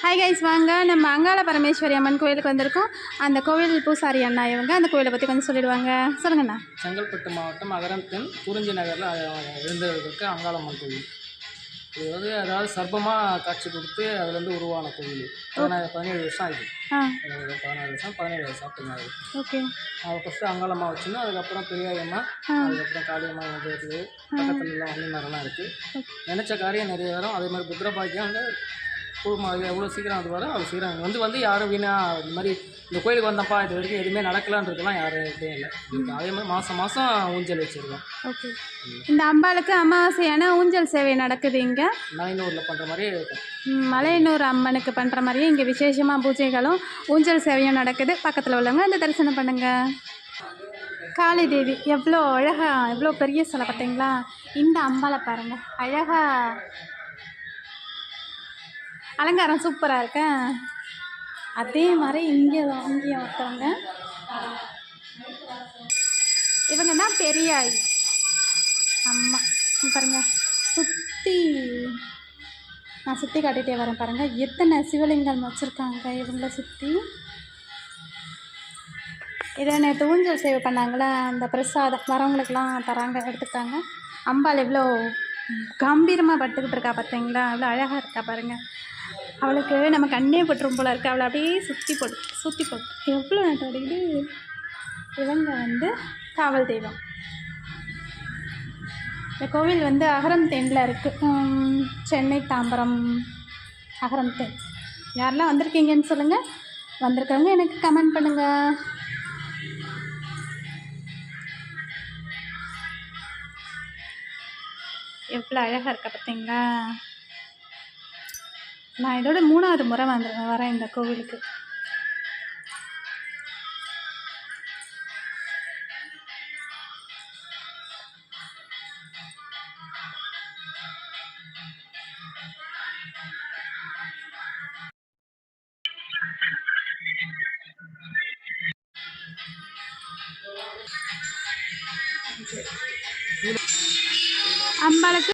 Hi guys, வாங்க நம்ம அங்காள பரமேஸ்வரி அம்மன் கோயிலுக்கு வந்திருக்கோம். அந்த கோவில் பூசாரி அண்ணா இவங்க அந்த கோயிலை பற்றி கொஞ்சம் சொல்லிடுவாங்க. சொல்லுங்கண்ணா. செங்கல்பட்டு மாவட்டம் அகரம்தென் குறிஞ்சி நகரில் இருந்ததுக்கு அங்காளம்மன் கோவில். இது வந்து அதாவது சர்ப்பமாக காட்சி கொடுத்து அதுலேருந்து உருவான கோவில். 17 வருஷம் ஆகுது. 16 வருஷம் 17 வருஷம் அப்படிங்க. ஓகே. அதை ஃபஸ்ட்டு அங்காளம்மா வச்சுன்னா அதுக்கப்புறம் பெரியாயம்மா, அதுக்கப்புறம் காளியம்மா இருக்குது. பக்கத்துல எல்லாம் வண்டிமாரெல்லாம் இருக்குது. நினச்ச காரியம் நிறைய வரும். அதே மாதிரி புத்திரபாக்கியம் வந்து எவ்வளோ சீக்கிரம் அது வரும் அவ்வளோ சீக்கிரம் வந்து யாரும் வீணாக இந்த மாதிரி இந்த கோயிலுக்கு வந்தப்பா இது வரைக்கும் எதுவுமே நடக்கலான்றதுலாம் யாரும் எதுவும் இல்லை. அதே மாதிரி மாதம் ஊஞ்சல் வச்சுருக்கோம். ஓகே. இந்த அம்பாளுக்கு அமாவாசையான ஊஞ்சல் சேவை நடக்குது இங்கே மலையனூரில் பண்ணுற மாதிரியே இருக்கும். மலையனூர் அம்மனுக்கு பண்ணுற மாதிரியே இங்கே விசேஷமாக பூஜைகளும் ஊஞ்சல் சேவையும் நடக்குது. பக்கத்தில் உள்ளவங்க அந்த தரிசனம் பண்ணுங்க. காளி தேவி எவ்வளோ அழகாக, எவ்வளோ பெரிய சிலை பார்த்தீங்களா? இந்த அம்பாளை பாருங்கள், அழகாக அலங்காரம் சூப்பராக இருக்கேன். அதே மாதிரி இங்கேயும் ஒருத்தவங்க, இவங்க தான் பெரியாய் அம்மா. பாருங்கள், நான் சுற்றி காட்டிகிட்டே வரேன். பாருங்கள் எத்தனை சிவலிங்கம் வச்சுருக்காங்க இவங்கள சுற்றி. இதை நேற்று ஊஞ்சல் சேவை பண்ணாங்களே, அந்த பிரசாதம் வரவங்களுக்கெல்லாம் தராங்க, எடுத்துக்கிட்டாங்க. அம்பாள் எவ்வளோ கம்பீரமாக பட்டுக்கிட்டு இருக்கா பார்த்தீங்களா? அவ்வளோ அழகாக இருக்கா பாருங்கள். அவளுக்கு நம்ம கண்ணே பட்டுரும் போல இருக்குது. அவளை அப்படியே சுற்றி போட்டு எவ்வளோ நட்டோடையுது. இவங்க வந்து காவல் தெய்வம். இந்த கோவில் வந்து அகரம்தேனில் இருக்குது. சென்னை தாம்பரம் அகரம்தேன். யாரெல்லாம் வந்திருக்கீங்கன்னு சொல்லுங்கள். வந்திருக்கவங்க எனக்கு கமெண்ட் பண்ணுங்கள். எவ்வளோ அழகாக இருக்கா பார்த்தீங்களா? நான் இதோட 3வது முறை வரேன் இந்த கோவிலுக்கு. அம்பாளுக்கு